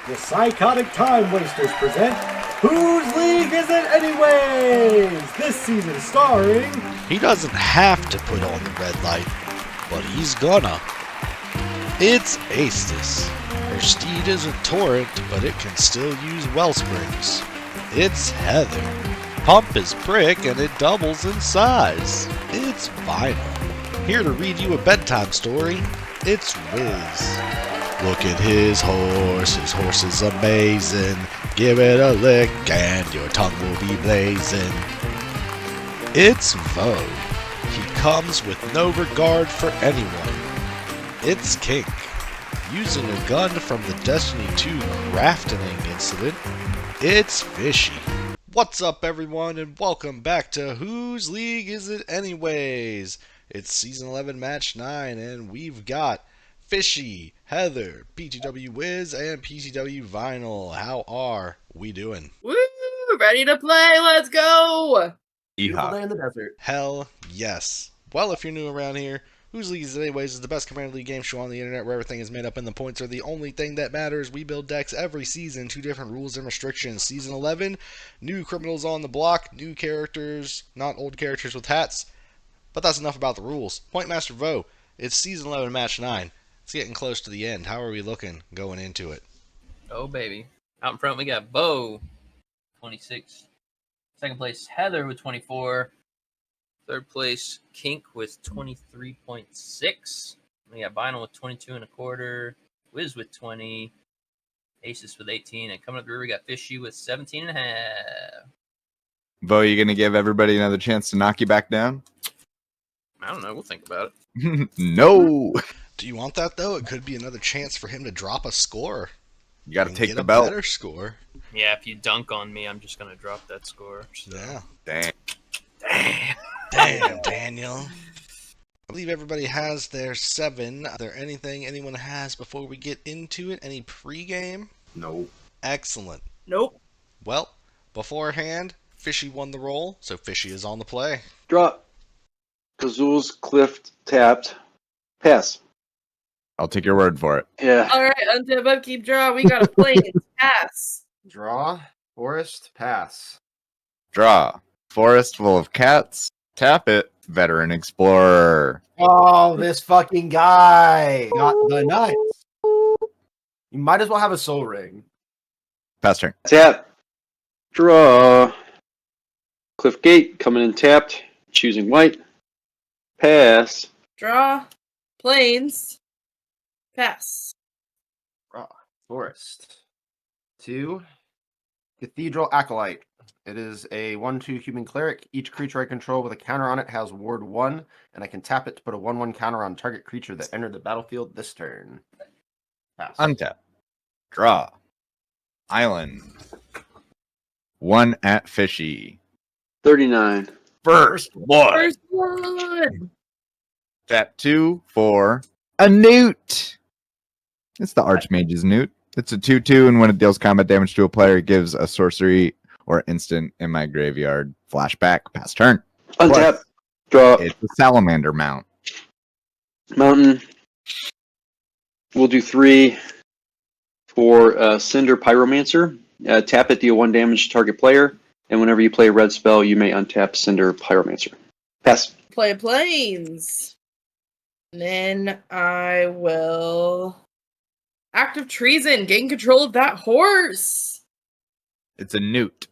The Psychotic Time Wasters present Whose League Is It Anyways? This season starring... He doesn't have to put on the red light, but he's gonna. It's Aestus. Her steed is a torrent, but it can still use well springs. It's Heather. Pump is brick and it doubles in size. It's Vinyl. Here to read you a bedtime story, it's Wiz. Look at his horse is amazing. Give it a lick and your tongue will be blazing. It's Vo. He comes with no regard for anyone. It's Kink. Using a gun from the Destiny 2 crafting incident, it's Fishy. What's up, everyone, and welcome back to Whose League Is It Anyways? It's Season 11, Match 9, and we've got Fishy, Heather, PTW Wiz, and PTW Vinyl. How are we doing? Woo! Ready to play, let's go! Beautiful day in the desert. Hell yes. Well, if you're new around here, Whose League Is It Anyways is the best Commander League game show on the internet where everything is made up and the points are the only thing that matters. We build decks every season, 2 different rules and restrictions. Season 11, new criminals on the block, new characters, not old characters with hats. But that's enough about the rules. Point Master Vo, it's Season 11, Match 9. It's getting close to the end. How are we looking going into it? Oh, baby. Out in front, we got Bo, 26. Second place, Heather with 24. Third place, Kink with 23.6. We got Vinyl with 22 and a quarter. Wiz with 20. Aces with 18. And coming up the rear, we got Fishy with 17 and a half. Bo, you gonna give everybody another chance to knock you back down? I don't know. We'll think about it. No. Do you want that, though? It could be another chance for him to drop a score. You gotta and take get the a belt. better score. Yeah, if you dunk on me, I'm just going to drop that score. So. Yeah. Dang. Damn, Daniel. I believe everybody has their 7. Is there anything anyone has before we get into it? Any pregame? No. Excellent. Nope. Well, beforehand, Fishy won the roll, so Fishy is on the play. Draw. Kazul's Cliff tapped. Pass. I'll take your word for it. Yeah. All right, untap, upkeep, draw. We got to play it. Pass. Draw, forest, pass. Draw. Forest full of cats. Tap it. Veteran explorer. Oh, this fucking guy. Not the nuts. You might as well have a soul ring. Pass turn. Tap. Draw. Cliff Gate coming in tapped. Choosing white. Pass. Draw. Plains. Pass. Draw, forest. 2. Cathedral Acolyte. It is a 1/2 human cleric. Each creature I control with a counter on it has ward 1, and I can tap it to put a 1/1 counter on target creature that entered the battlefield this turn. Pass. Untap. Draw. Island. 1 at Fishy. 39. First blood. First blood. Tap 2 for a newt. It's the Archmage's newt. It's a 2/2, and when it deals combat damage to a player, it gives a sorcery or instant in my graveyard. Flashback. Pass turn. Untap. Draw. It's a salamander mount. Mountain. We'll do 3 for Cinder Pyromancer. Tap it, deal 1 damage to target player. And whenever you play a red spell, you may untap Cinder Pyromancer. Pass. Play plains. And then I will act of treason, gain control of that horse. It's a newt.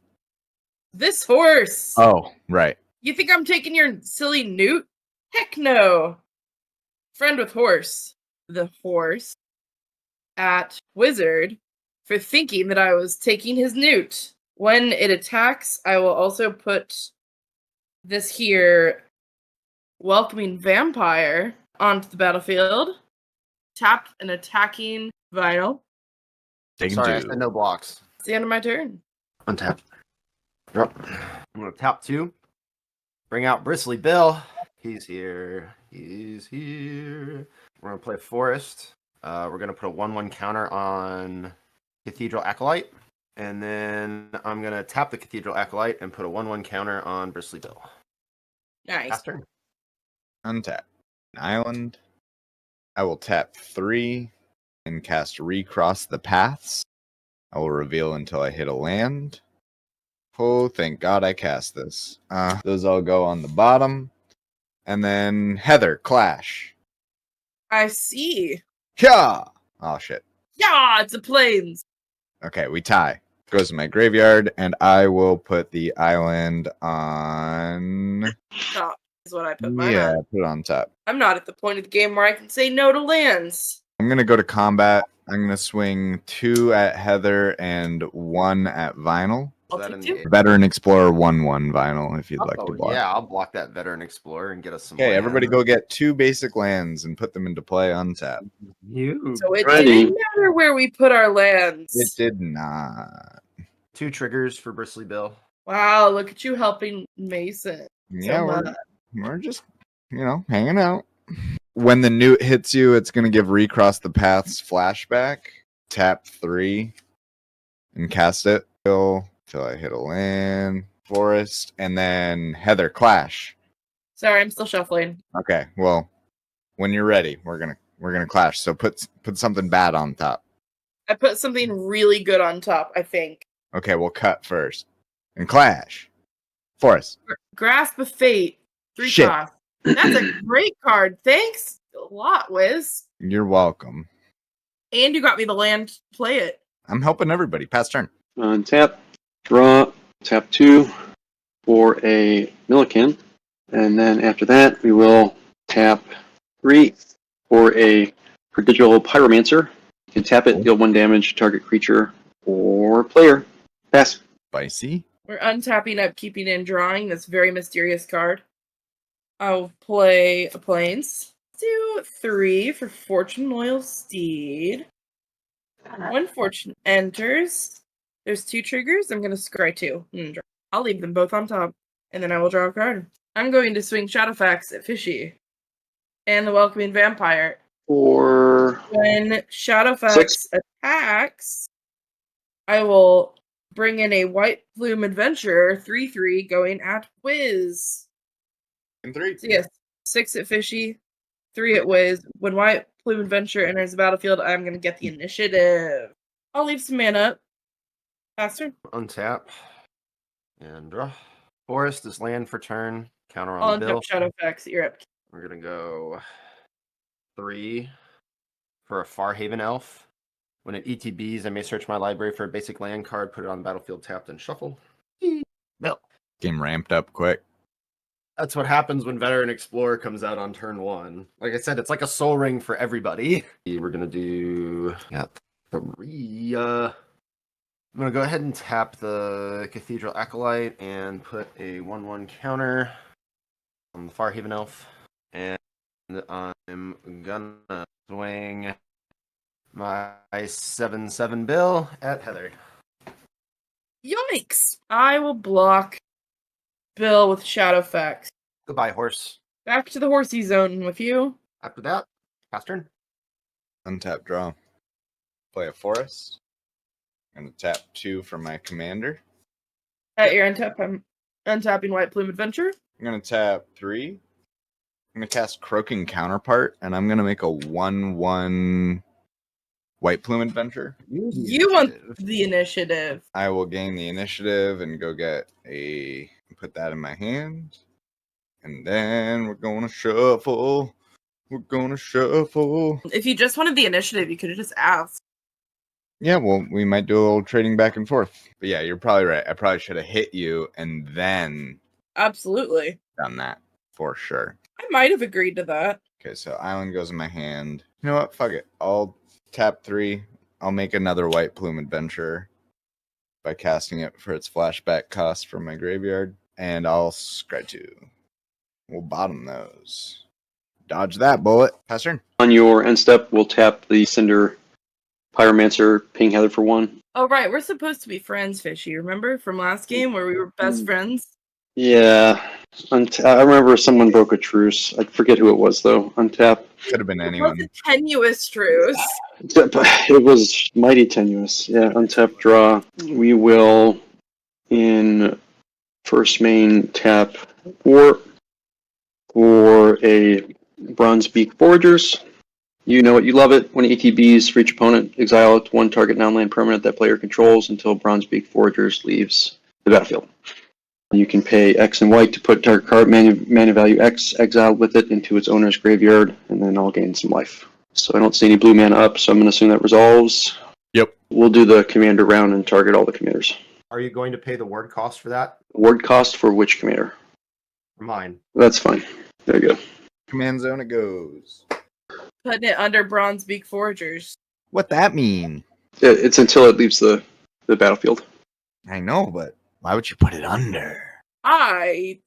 This horse. Oh, right. You think I'm taking your silly newt? Heck no. Friend with horse. The horse at wizard for thinking that I was taking his newt. When it attacks, I will also put this here welcoming vampire onto the battlefield. Tap an attacking vinyl. Taking Sorry, I 2. said no blocks. It's the end of my turn. Untap. Drop. I'm going to tap 2. Bring out Bristly Bill. He's here. He's here. We're going to play Forest. We're going to put a 1/1 counter on Cathedral Acolyte. And then I'm going to tap the Cathedral Acolyte and put a 1/1 counter on Bristly Bill. Nice. Pass turn. Untap. An island. I will tap 3 and cast Recross the Paths. I will reveal until I hit a land. Oh, thank God I cast this. Those all go on the bottom. And then Heather, Clash. I see. Yeah! Oh, shit. Yeah, it's a plains. Okay, we tie. Goes in my graveyard, and I will put the island on... Top is what I put mine Yeah, on. put it on top. I'm not at the point of the game where I can say no to lands. I'm going to go to combat. I'm going to swing 2 at Heather and 1 at Vinyl. I'll Is that take in 2. the- Veteran Explorer 1/1 Vinyl if you'd like to Oh, block. yeah, I'll block that Veteran Explorer and get us some Okay, land. everybody go get 2 basic lands and put them into play on tap. You. So it Ready. didn't matter where we put our lands. It did not. 2 triggers for Bristly Bill. Wow, look at you helping Mason. Yeah, much. we're just, hanging out. When the newt hits you, it's going to give Recross the Paths flashback. Tap 3 and cast it till I hit a land. Forest, and then Heather, Clash. Sorry, I'm still shuffling. Okay, well, when you're ready, we're gonna clash. So put something bad on top. I put something really good on top, I think. Okay, we'll cut first and clash. Forest. Grasp of Fate. 3 Shit. cost. That's a great card. Thanks a lot, Wiz. You're welcome. And you got me the land to play it. I'm helping everybody. Pass turn. Untap, draw, tap 2 for a Millican. And then after that, we will tap 3 for a Prodigal Pyromancer. You can tap it, deal 1 damage to target creature or player. Pass. Spicy. We're untapping, upkeeping, and drawing this very mysterious card. I'll play a Plains. 2, 3 for Fortune Loyal Steed. 1 Fortune enters. There's 2 triggers. I'm going to scry 2. I'll leave them both on top. And then I will draw a card. I'm going to swing Shadowfax at Fishy. And the Welcoming Vampire. For When Shadowfax 6. attacks, I will bring in a White Plume Adventurer, 3/3, going at Wiz. And 3. So yes, 6 at Fishy, 3 at Wiz. When White Plume Adventurer enters the battlefield, I'm going to get the initiative. I'll leave some mana up. Faster. Untap. And draw. Forest is land for turn. Counter I'll on the bill. untap Shadowfax. You're up. We're going to go 3 for a Farhaven Elf. When it ETBs, I may search my library for a basic land card, put it on the battlefield tapped, and shuffle. Bill. Game ramped up quick. That's what happens when Veteran Explorer comes out on turn 1. Like I said, it's like a soul ring for everybody. We're going to do 3. I'm going to go ahead and tap the Cathedral Acolyte and put a 1/1 counter on the Farhaven Elf. And I'm going to swing my 7/7 bill at Heather. Yikes! I will block Bill with Shadowfax. Goodbye, horse. Back to the horsey zone with you. After that, pass turn. Untap, draw. Play a Forest. I'm gonna tap 2 for my commander. At your untap, I'm untapping White Plume Adventure. I'm gonna tap 3. I'm gonna cast Croaking Counterpart, and I'm gonna make a 1/1 White Plume Adventure. You want the initiative. I will gain the initiative and put that in my hand. And then we're gonna shuffle. We're gonna shuffle. If you just wanted the initiative, you could have just asked. Yeah, well, we might do a little trading back and forth. But yeah, you're probably right. I probably should have hit you and then Absolutely. done that for sure. I might have agreed to that. Okay, so island goes in my hand. You know what? Fuck it. I'll tap 3. I'll make another White Plume Adventure by casting it for its flashback cost from my graveyard. And I'll scry 2. We'll bottom those. Dodge that bullet. Pass turn. On your end step, we'll tap the Cinder Pyromancer, ping Heather for 1. Oh, right. We're supposed to be friends, Fishy. Remember from last game where we were best friends? Yeah. I remember someone broke a truce. I forget who it was, though. Untap. Could have been It was anyone. a tenuous truce. It was mighty tenuous. Yeah, untap, draw. We will, in first main, tap 4 for a Bronzebeak Foragers. You know it, you love it. When ATBs for each opponent, exile it to one target non-land permanent that player controls until Bronzebeak Foragers leaves the battlefield. You can pay X and white to put target card mana value X exiled with it into its owner's graveyard, and then I'll gain some life. So I don't see any blue mana up, so I'm going to assume that resolves. Yep. We'll do the commander round and target all the commanders. Are you going to pay the word cost for that? Word cost for which commander? For mine. That's fine. There you go. Command zone it goes. Putting it under Bronzebeak Foragers. What that mean? It's until it leaves the battlefield. I know, but why would you put it under? I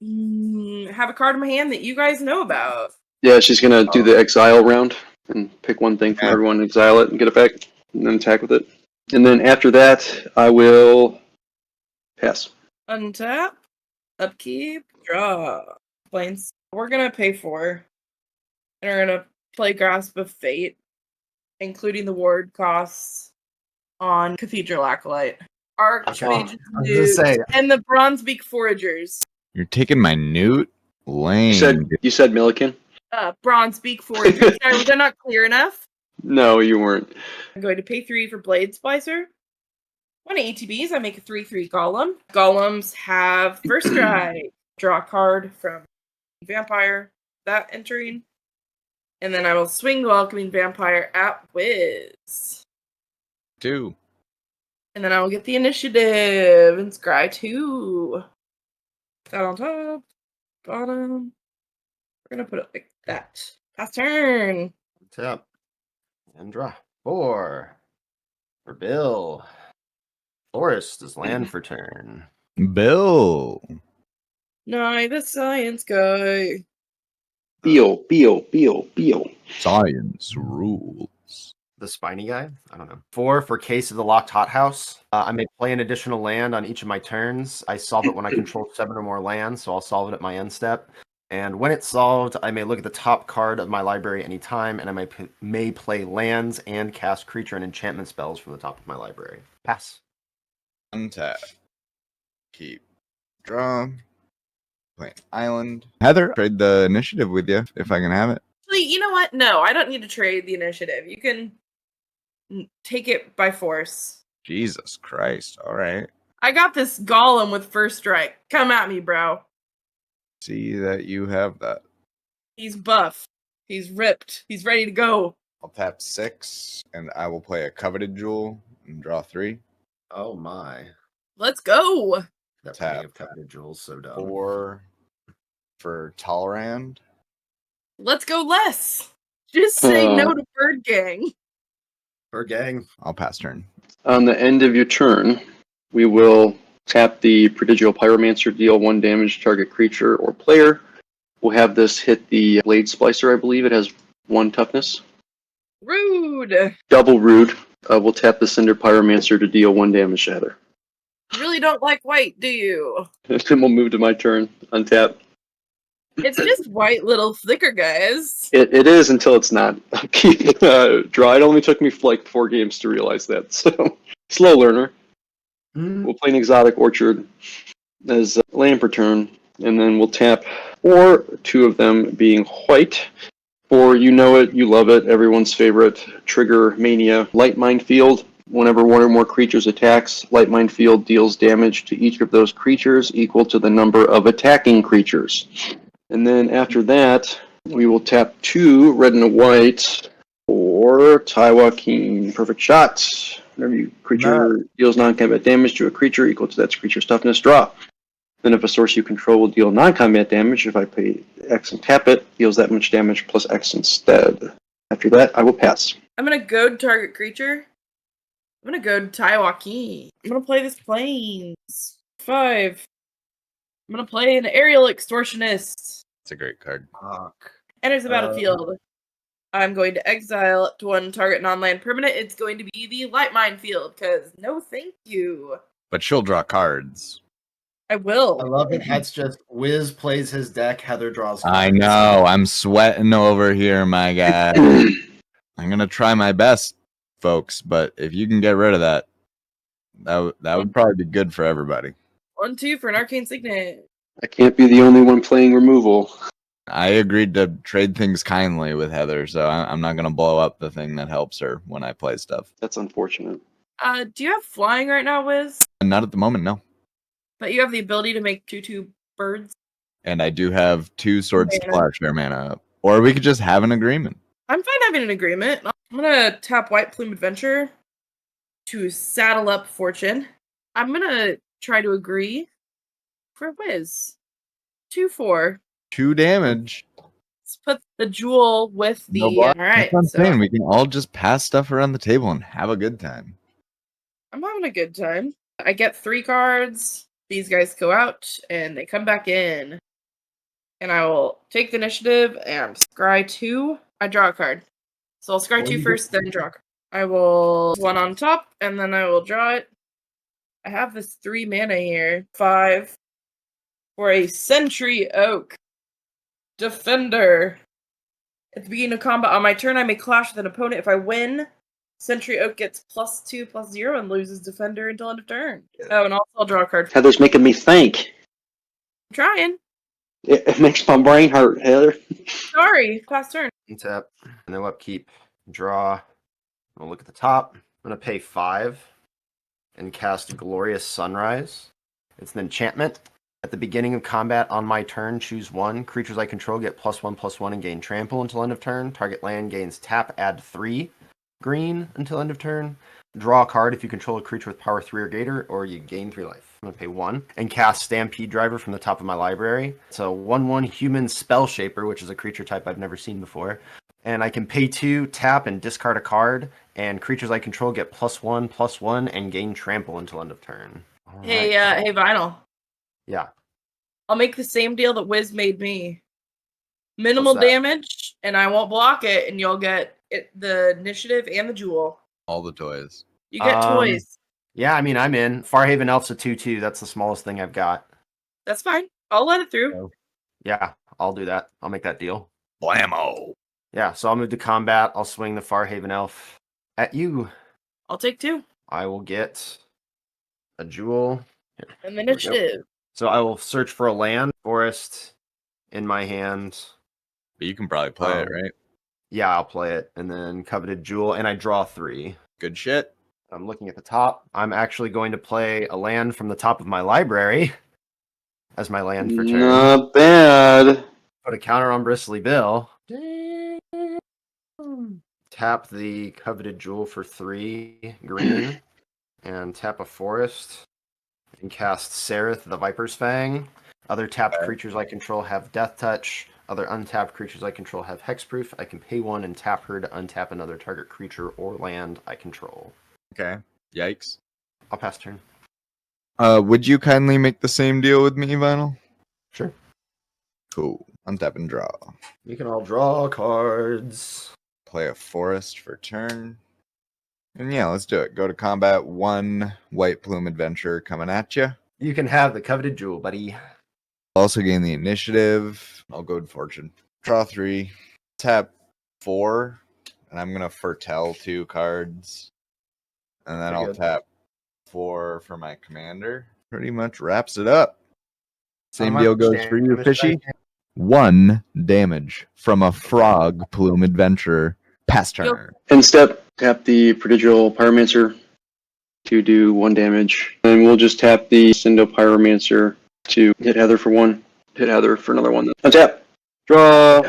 have a card in my hand that you guys know about. Yeah, she's going to do the exile round and pick one thing from Yeah. everyone, exile it, and get it back, and then attack with it. And then after that, I will pass. Untap, upkeep, draw. Plains. We're gonna pay 4. And we're gonna play Grasp of Fate, including the ward costs on Cathedral Acolyte. Archmage I was gonna say. and the Bronzebeak Foragers. You're taking my Newt? Lame. You said Milliken? Bronzebeak Foragers. Sorry, was I not clear enough? No, you weren't. I'm going to pay 3 for Blade Splicer. 1 ATBs, I make a 3/3 Golem. Golems have first strike. Draw a card from Vampire, that entering. And then I will swing the Welcoming Vampire at Wiz. 2. And then I will get the initiative and scry 2. That on top, bottom. We're going to put it like that. Pass turn. Tap. And draw. 4. For Bill. Forest is land for turn. Bill. No, the science guy. Beal. Science rules. The spiny guy? I don't know. 4 for Case of the Locked Hothouse. I may play an additional land on each of my turns. I solve it when I control 7 or more lands, so I'll solve it at my end step. And when it's solved, I may look at the top card of my library anytime, and I may play lands and cast creature and enchantment spells from the top of my library. Pass. Untap. Keep. Draw. Play island. Heather, trade the initiative with you if I can have it. Actually, you know what? No, I don't need to trade the initiative. You can take it by force. Jesus Christ. All right. I got this Golem with first strike. Come at me, bro. See that you have that. He's buff. He's ripped. He's ready to go. I'll tap 6, and I will play a Coveted Jewel and draw 3. Oh my. Let's go. That Tap. plenty of coveted jewels, so dumb. 4 for Talrand. Let's go less. Just say no to Bird Gang. For gang. I'll pass turn. On the end of your turn, we will tap the Prodigal Pyromancer, deal 1 damage to target creature or player. We'll have this hit the Blade Splicer, I believe. It has 1 toughness. Rude. Double rude. We'll tap the Cinder Pyromancer to deal 1 damage to Heather. You really don't like white, do you? Then we'll move to my turn. Untap. It's just white little flicker guys. It is until it's not. Draw. It only took me like 4 games to realize that. So, slow learner. We'll play an Exotic Orchard as land per turn, and then we'll tap 4, 2 of them being white. For you know it, you love it, everyone's favorite Trigger Mania, Light Mind Field. Whenever 1 or more creatures attacks, Light Mind Field deals damage to each of those creatures equal to the number of attacking creatures. And then after that, we will tap 2 red and a white for Taiwakin. Perfect shot. Whenever your creature deals non-combat damage to a creature equal to that creature's toughness, draw. Then if a source you control will deal non-combat damage, if I pay X and tap it, deals that much damage plus X instead. After that, I will pass. I'm gonna goad target creature. I'm gonna goad Taiwaki. I'm gonna play this Plains. 5. I'm gonna play an Aerial Extortionist. It's a great card. Fuck. Enters the battlefield. I'm going to exile it to 1 target non-land permanent. It's going to be the Light Mind Field, because no thank you. But she'll draw cards. I will. I love it. That's just Wiz plays his deck, Heather draws cards. I know. I'm sweating over here, my guy. I'm going to try my best, folks. But if you can get rid of that, that would probably be good for everybody. 1/2 for an Arcane Signet. I can't be the only one playing removal. I agreed to trade things kindly with Heather, so I'm not gonna blow up the thing that helps her when I play stuff. That's unfortunate. Do you have flying right now, Wiz? Not at the moment, no. But you have the ability to make 2/2 birds. And I do have 2 swords to Mana. splash their mana up. Or we could just have an agreement. I'm fine having an agreement. I'm gonna tap White Plume Adventure to saddle up Fortune. I'm gonna try to agree for Wiz. 2/4. 2 damage. Let's put the jewel with the. No block. All right, That's what I'm so saying. We can all just pass stuff around the table and have a good time. I'm having a good time. I get 3 cards. These guys go out and they come back in. And I will take the initiative and scry 2. I draw a card. So I'll scry 2 first, then draw a card. I will 1 on top, and then I will draw it. I have this 3 mana here. 5 for a Sentry Oak Defender. At the beginning of combat on my turn, I may clash with an opponent. If I win, Sentry Oak gets +2/+0 and loses Defender until end of turn. Oh, and also I'll draw a card. Heather's making me think. I'm trying. It makes my brain hurt, Heather. Sorry, past turn. Tap. No upkeep. Draw. We'll look at the top. I'm going to pay 5 and cast Glorious Sunrise. It's an enchantment. At the beginning of combat on my turn, choose 1. Creatures I control get +1/+1 and gain trample until end of turn. Target land gains tap, add 3 green until end of turn. Draw a card if you control a creature with power 3 or greater, or you gain 3 life. I'm going to pay 1 and cast Stampede Driver from the top of my library. It's a 1/1 human Spell Shaper, which is a creature type I've never seen before. And I can pay 2, tap, and discard a card, and creatures I control get +1/+1 and gain trample until end of turn. All Hey, right. hey, Vinyl. Yeah. I'll make the same deal that Wiz made me. Minimal What's that? damage, and I won't block it, and you'll get the initiative and the jewel. All the toys. You get toys. Yeah, I mean, I'm in. Farhaven Elf's a 2/2. That's the smallest thing I've got. That's fine. I'll let it through. Yeah, I'll do that. I'll make that deal. Blammo! Yeah, so I'll move to combat. I'll swing the Farhaven Elf at you. I'll take 2. I will get a jewel. And the we go. initiative. So I will search for a land, forest in my hand. But you can probably play it, right? Yeah, I'll play it. And then coveted jewel, and I draw 3. Good shit. I'm looking at the top. I'm actually going to play a land from the top of my library as my land for turn. Not bad. Put a counter on Bristly Bill. Tap the coveted jewel for 3 green. And tap a forest. And cast Sereth the Viper's Fang. Other tapped creatures I control have Death Touch. Other untapped creatures I control have Hexproof. I can pay 1 and tap her to untap another target creature or land I control. Okay. Yikes. I'll pass turn. Would you kindly make the same deal with me, Vinyl? Sure. Cool. Untap and draw. You can all draw cards. Play a forest for turn. And yeah, let's do it. Go to combat. 1 White Plume Adventure coming at you. You can have the coveted jewel, buddy. Also gain the initiative. I'll go to Fortune. Draw 3. Tap 4. And I'm going to foretell 2 cards. And then Pretty I'll good. tap 4 for my commander. Pretty much wraps it up. Same How deal much goes for you, damage Fishy. I- 1 damage from a Frog Plume Adventurer. Pass turn. End step, tap the Prodigal Pyromancer to do 1 damage. And we'll just tap the Cindo Pyromancer to hit Heather for 1. Hit Heather for another 1. Untap. Draw.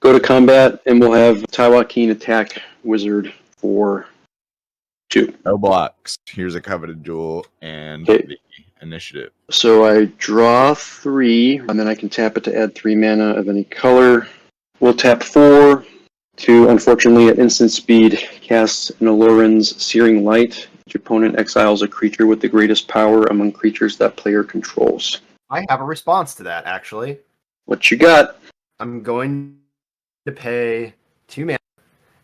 Go to combat, and we'll have Taiwakin attack Wizard for 2. No blocks. Here's a coveted jewel and Okay. the initiative. So I draw 3, and then I can tap it to add 3 mana of any color. We'll tap 4 to, unfortunately, at instant speed, cast an Aloran's Searing Light. Each opponent exiles a creature with the greatest power among creatures that player controls. I have a response to that, actually. What you got? I'm going to pay 2 mana,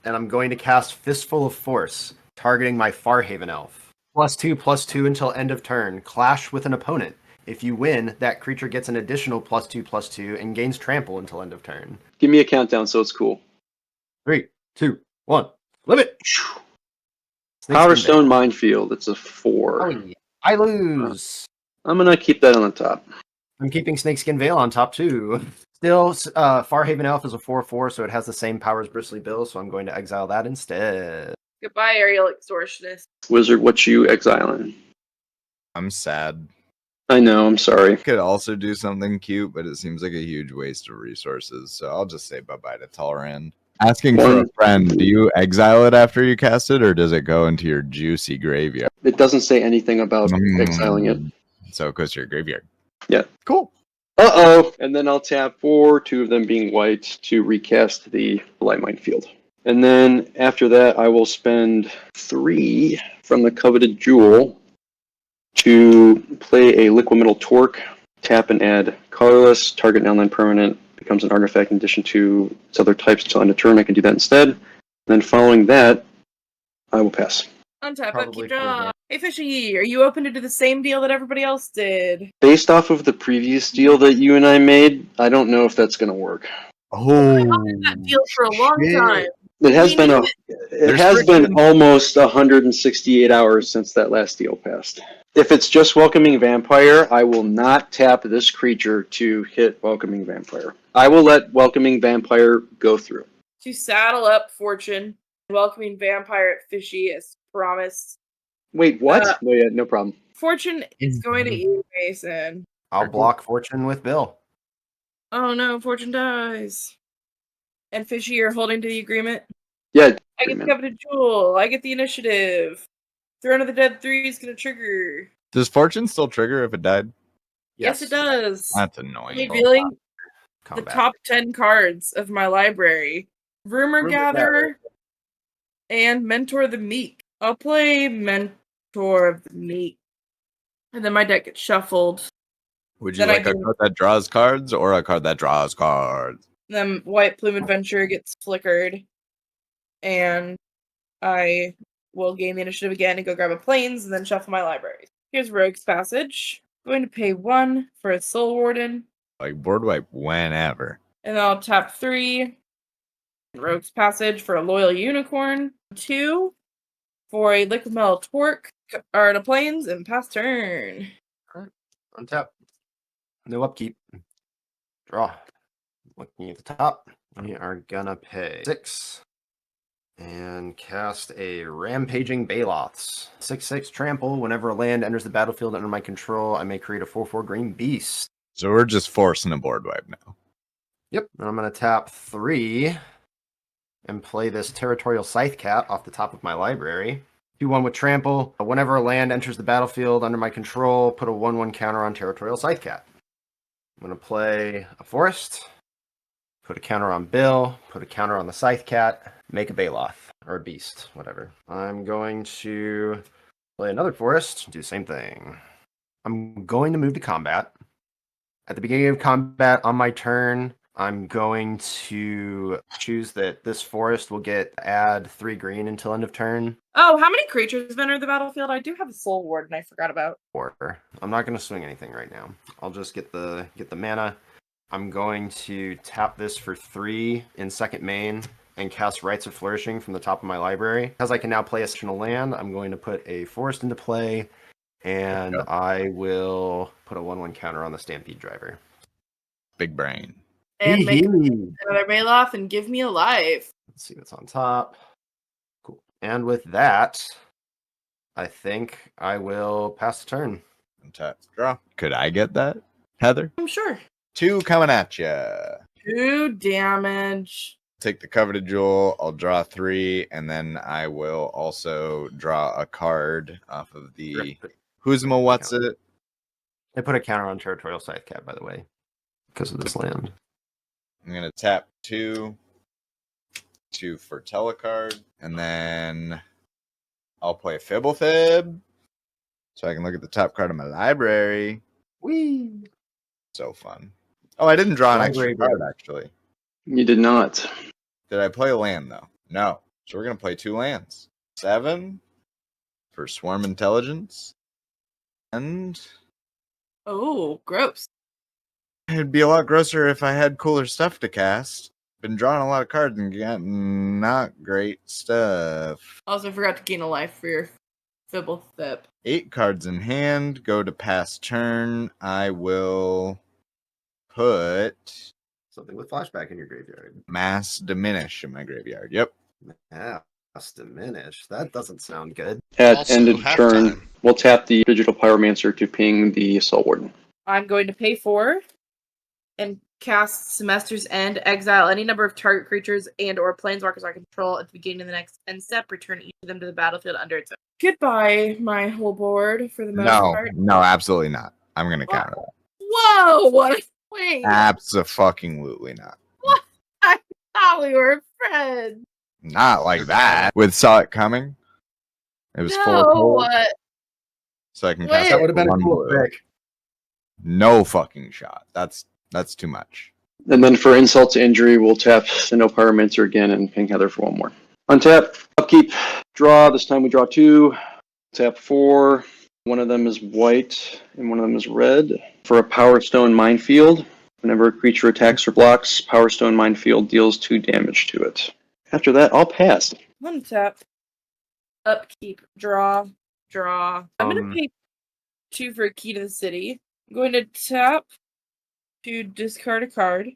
and I'm going to cast Fistful of Force, targeting my Farhaven Elf. +2/+2 until end of turn. Clash with an opponent. If you win, that creature gets an additional +2/+2 and gains trample until end of turn. Give me a countdown so it's cool. 3, 2, 1. Limit! Power Stone Minefield. It's a 4. I lose. I'm going to keep that on the top. I'm keeping Snakeskin Veil on top too. Still, Farhaven Elf is a 4/4, so it has the same power as Bristly Bill, so I'm going to exile that instead. Goodbye, Aerial Extortionist. Wizard, what you exiling? I'm sad. I know, I'm sorry. Could also do something cute, but it seems like a huge waste of resources, so I'll just say bye-bye to Talrand. Asking for a One- friend, do you exile it after you cast it, or does it go into your juicy graveyard? It doesn't say anything about exiling it. So it goes to your graveyard. Yeah. Cool. Uh-oh! And then I'll tap 4, 2 of them being white, to recast the Light Minefield. And then after that, I will spend 3 from the Coveted Jewel to play a Liquid Metal Torque, tap and add colorless, target non-land permanent, becomes an artifact in addition to its other types until end of turn. I can do that instead. Then following that, I will pass. Untap, Probably upkeep, for the draw. Hey, Fishy, are you open to do the same deal that everybody else did? Based off of the previous deal that you and I made, I don't know if that's going to work. Oh, That deal for a long shit. time. It has We been knew it has been almost 168 hours since that last deal passed. If it's just Welcoming Vampire, I will not tap this creature to hit Welcoming Vampire. I will let Welcoming Vampire go through. To saddle up Fortune, welcoming Vampire at Fishy as promised. Wait, what? No, yeah, no problem. Fortune is going to eat Mason. I'll block Fortune with Bill. Oh no, Fortune dies. And Fishy, you're holding to the agreement? Yeah, I get the coveted jewel. I get the initiative. Throne of the Dead 3 is going to trigger. Does Fortune still trigger if it died? Yes, it does. That's annoying. Revealing the Combat. top 10 cards of my library. Rumor Gatherer and Mentor the Meek. I'll play Mentor of the Meek. And then my deck gets shuffled. Would you Then I like a can- card that draws cards or a card that draws cards? Then White Plume Adventure gets flickered. And I will gain the initiative again and go grab a planes and then shuffle my library. Here's Rogue's Passage. Going to pay 1 for a Soul Warden. Like board wipe whenever. And then I'll tap 3. Rogue's Passage for a Loyal Unicorn. 2 for a Liquid Metal Torque. Or a planes and pass turn. Untap. No upkeep. Draw. Looking at the top, we are gonna pay 6 and cast a Rampaging Baloths. 6/6 trample. Whenever a land enters the battlefield under my control, I may create a 4/4 green beast. So we're just forcing a board wipe now. Yep. And I'm gonna tap 3 and play this Territorial Scythe Cat off the top of my library. 2/1 with trample. Whenever a land enters the battlefield under my control, put a 1/1 counter on Territorial Scythe Cat. I'm gonna play a forest. Put a counter on Bill, put a counter on the Scythe Cat, make a Baloth, or a beast, whatever. I'm going to play another forest, do the same thing. I'm going to move to combat. At the beginning of combat, on my turn, I'm going to choose that this forest will add 3 green until end of turn. Oh, how many creatures have entered the battlefield? I do have a Soul Warden I forgot about. Or I'm not going to swing anything right now. I'll just get the mana. I'm going to tap this for 3 in second main and cast Rites of Flourishing from the top of my library. Because I can now play a additional land, I'm going to put a forest into play, and I will put a 1/1 counter on the Stampede Driver. Big brain. And make another Baloth and give me a life. Let's see what's on top. Cool. And with that, I think I will pass the turn. Untap. Draw. Could I get that, Heather? I'm sure. 2 coming at you. 2 damage. Take the coveted jewel. I'll draw 3, and then I will also draw a card off of the Who'sma What's It. I put a counter on Territorial Scythe Cat, by the way, because of this land. I'm gonna tap 2 for telecard, and then I'll play Fibblethib, so I can look at the top card of my library. Whee! So fun. Oh, I didn't draw an Library extra card, actually. You did not. Did I play a land, though? No. So we're going to play 2 lands. 7 for Swarm Intelligence. And Oh, gross. it'd be a lot grosser if I had cooler stuff to cast. Been drawing a lot of cards and getting not great stuff. Also forgot to gain a life for your Fibblethip. 8 cards in hand. Go to pass turn. I will put... Something with flashback in your graveyard. Mass diminish in my graveyard. Yep. Yeah, must diminish. That doesn't sound good. At Also, end of turn, halftime. we'll tap the Digital Pyromancer to ping the Assault Warden. I'm going to pay 4 and cast Semester's End. Exile any number of target creatures and or planeswalkers I control at the beginning of the next end step. Return each of them to the battlefield under its own. Goodbye, my whole board for the most part. No, absolutely not. I'm going to counter that. Whoa! Wait. Abso-fucking-lutely not. What? I thought we were friends. Not like that. With Saw It Coming, it was 4 No. cold, so I can Wait. cast That would have been a one cool blue. pick. No fucking shot. That's too much. And then for insult to injury, we'll tap the No Pyromancer again and ping Heather for one more. Untap, upkeep, draw. This time we draw 2. Tap 4. One of them is white and one of them is red. For a Power Stone Minefield, whenever a creature attacks or blocks, Power Stone Minefield deals 2 damage to it. After that, I'll pass. Untap. Upkeep. Draw. I'm going to pay 2 for a key to the city. I'm going to tap to discard a card.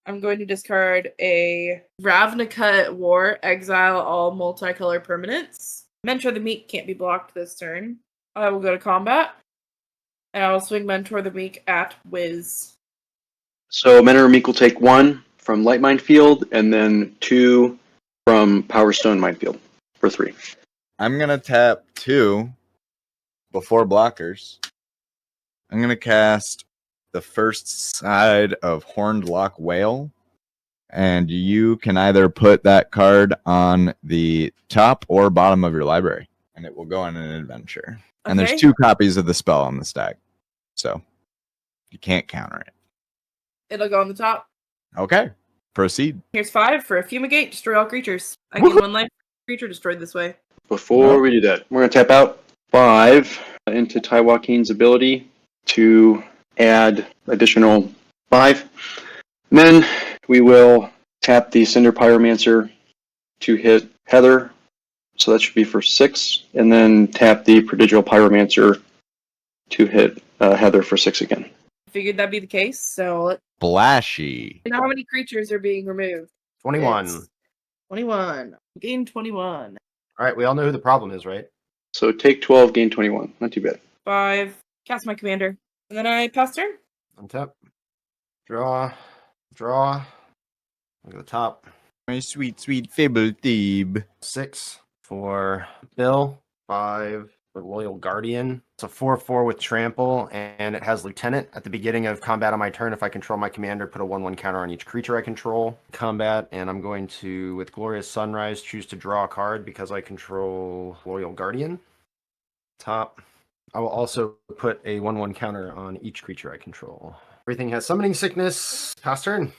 I'm going to discard a Ravnica War, exile all multicolor permanents. Mentor the Meek can't be blocked this turn. I will go to combat. And I will swing Mentor the Meek at Wiz. So Mentor Meek will take 1 from Light Minefield and then 2 from Power Stone Minefield for 3. I'm going to tap 2 before blockers. I'm going to cast the first side of Horned Lock Whale. And you can either put that card on the top or bottom of your library. And it will go on an adventure. And there's Okay. 2 copies of the spell on the stack. So you can't counter it. It'll go on the top. Okay. Proceed. Here's 5 for a Fumigate. Destroy all creatures. I gain 1 life per creature destroyed this way. Before we do that, we're going to tap out 5 into Ty Joaquin's ability to add additional 5. And then we will tap the Cinder Pyromancer to hit Heather. So that should be for 6. And then tap the Prodigal Pyromancer to hit Heather for 6 again. Figured that'd be the case, so let's Splashy. know how many creatures are being removed. 21. It's 21. Gain 21. All right, we all know who the problem is, right? So take 12, gain 21. Not too bad. 5. Cast my commander. And then I pass turn. Untap. Draw. Look at the top. My sweet, sweet Fable Thebe. 6 for Bill. 5 for Loyal Guardian. It's a 4/4 with Trample, and it has Lieutenant. At the beginning of combat on my turn, if I control my commander, put a 1/1 counter on each creature I control. Combat, and I'm going to, with Glorious Sunrise, choose to draw a card because I control Loyal Guardian. Top. I will also put a 1/1 counter on each creature I control. Everything has Summoning Sickness. Pass turn.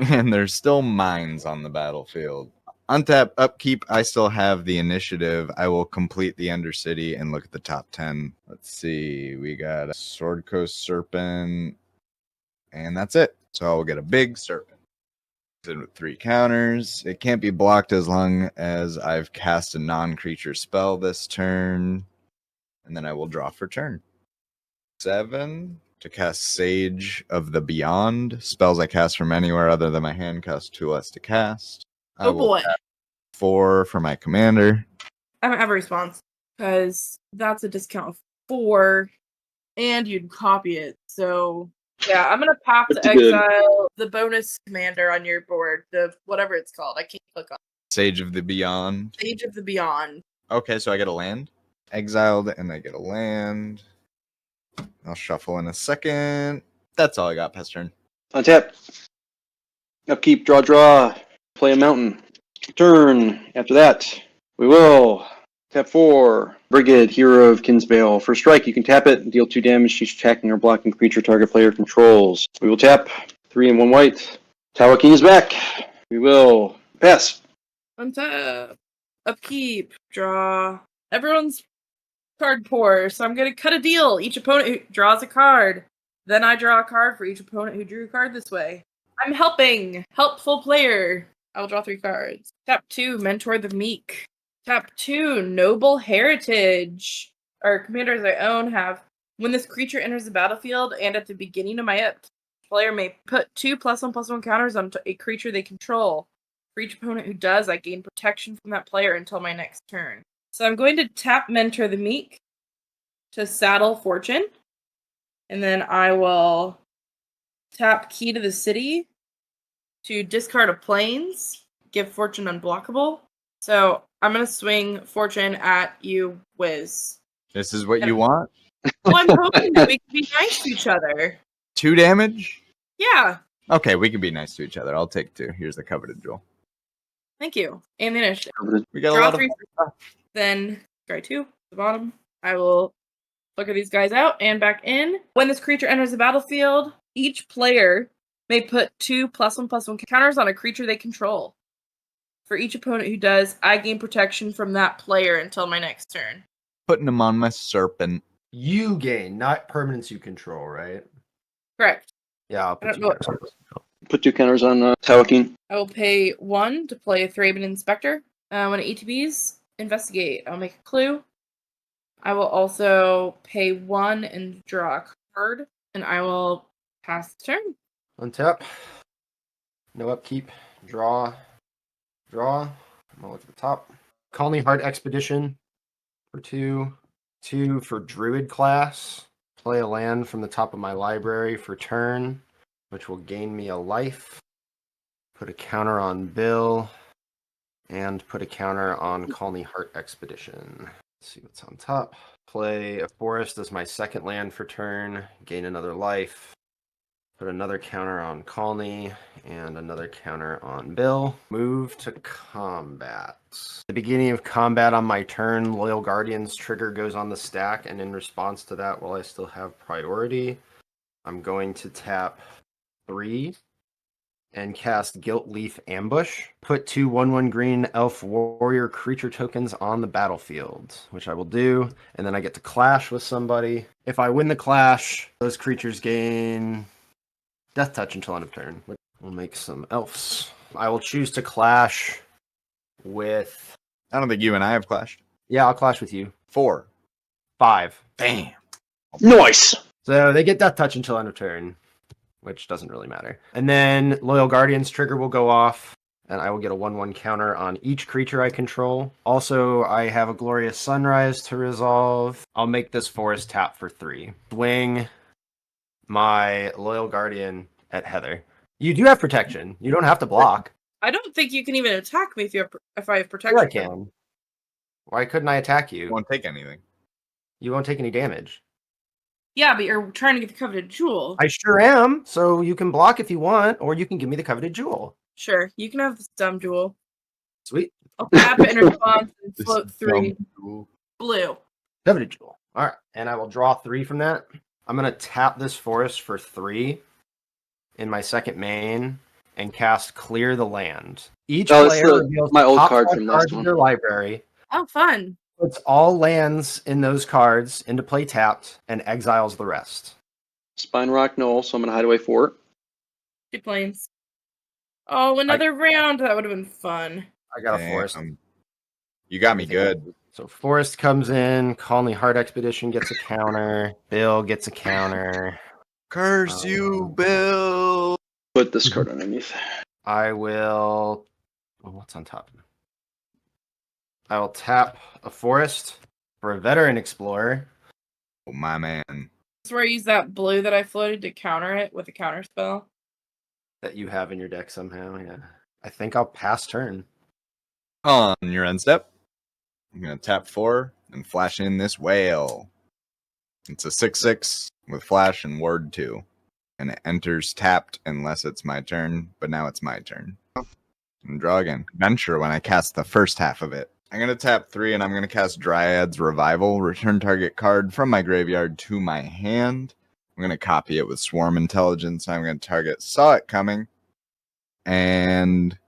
And there's still mines on the battlefield. Untap, upkeep, I still have the initiative. I will complete the Undercity and look at the top 10. Let's see. We got a Sword Coast Serpent. And that's it. So I will get a big Serpent. With 3 counters. It can't be blocked as long as I've cast a non-creature spell this turn. And then I will draw for turn. 7 to cast Sage of the Beyond. Spells I cast from anywhere other than my hand cost 2 less to cast. I Oh will boy. tap 4 for my commander. I don't have a response because that's a discount of 4 and you'd copy it. So yeah, I'm gonna pop to Pretty good. exile the bonus commander on your board, the whatever it's called. I can't click on Sage of the Beyond. Age of the Beyond. Okay, so I get a land. Exiled, and I get a land. I'll shuffle in a second. That's all I got, past turn. Untap. Upkeep, draw. Play a mountain. Turn. After that, we will tap 4. Brigade, Hero of Kinsbale. For strike, you can tap it and deal 2 damage to each attacking or blocking creature target player controls. We will tap 3 and 1 white. Tawakin is back. We will pass. Untap. Upkeep. Draw. Everyone's card poor, so I'm gonna cut a deal. Each opponent who draws a card. Then I draw a card for each opponent who drew a card this way. I'm helping. Helpful player. I will draw 3 cards. Tap 2, Mentor the Meek. Tap 2, Noble Heritage. Our commanders I own have, when this creature enters the battlefield and at the beginning of my player may put 2 +1/+1 counters on a creature they control. For each opponent who does, I gain protection from that player until my next turn. So I'm going to tap Mentor the Meek to saddle Fortune. And then I will tap Key to the City to discard a Plains, give Fortune unblockable. So I'm going to swing Fortune at you, Wiz. This is what you want? Well, I'm hoping that we can be nice to each other. 2 damage? Yeah, Okay, we can be nice to each other. I'll take 2. Here's the coveted jewel. thank you. And the initiative. We got a Draw lot 3, of. then try 2 at the bottom. I will flicker these guys out and back in. When this creature enters the battlefield, each player may put 2 +1/+1 counters on a creature they control. For each opponent who does, I gain protection from that player until my next turn. Putting them on my serpent. You gain, not permanents you control, right? Correct. Yeah, I'll I put don't you know. guys on this. Put 2 counters on Tawakeen. I will pay 1 to play a Thraben Inspector. When it ETBs, investigate. I'll make a clue. I will also pay 1 and draw a card, and I will pass the turn. Untap. No upkeep. Draw. I'm gonna look at the top. Colony Heart Expedition for 2. 2 for Druid class. Play a land from the top of my library for turn, which will gain me a life. Put a counter on Bill. And put a counter on Colony Heart Expedition. Let's see what's on top. Play a forest as my second land for turn. Gain another life. Put another counter on Colony and another counter on Bill. Move to combat. At the beginning of combat on my turn, Loyal Guardian's trigger goes on the stack, and in response to that, while I still have priority, I'm going to tap 3 and cast Gilt Leaf Ambush. Put 2 1/1 green elf warrior creature tokens on the battlefield, which I will do, and then I get to clash with somebody. If I win the clash, those creatures gain Death Touch until end of turn. We'll make some elves. I will choose to clash with... I don't think you and I have clashed. Yeah, I'll clash with you. 4. 5. Bam. Nice! So they get Death Touch until end of turn, which doesn't really matter. And then Loyal Guardian's trigger will go off, and I will get a 1/1 counter on each creature I control. Also, I have a Glorious Sunrise to resolve. I'll make this forest tap for 3. Swing my Loyal Guardian at Heather. You do have protection. You don't have to block. I don't think you can even attack me if I have Sure protection. I can. Why couldn't I attack you? Won't take anything. You won't take any damage. Yeah, but you're trying to get the coveted jewel. I sure am. So you can block if you want, or you can give me the coveted jewel. Sure, you can have this dumb jewel. Sweet. I'll tap it in response and This float 3 dumb jewel. blue. Coveted jewel. All right. And I will draw 3 from that. I'm going to tap this forest for 3 in my second main and cast Clear the Land. Each Oh, it's player reveals my old top card 5 from cards last in one. their library, Oh, fun. puts all lands in those cards into play tapped, and exiles the rest. Spine Rock Knoll, so I'm going to hide away 4. 2 planes. Oh, another round. That would have been fun. I got a forest. You got me good. So Forest comes in, Colony Heart Expedition gets a counter, Bill gets a counter. Curse you, Bill. Put this card underneath. I will... Oh, what's on top? I will tap a Forest for a Veteran Explorer. Oh, my man. This is where I use that blue that I floated to counter it with a counter spell. That you have in your deck somehow, yeah. I think I'll pass turn. On your end step, I'm going to tap 4 and flash in this whale. It's a 6/6 with flash and ward 2. And it enters tapped unless it's my turn, but now it's my turn. And draw again. Adventure when I cast the first half of it. I'm going to tap 3 and I'm going to cast Dryad's Revival. Return target card from my graveyard to my hand. I'm going to copy it with Swarm Intelligence. I'm going to target Saw It Coming. And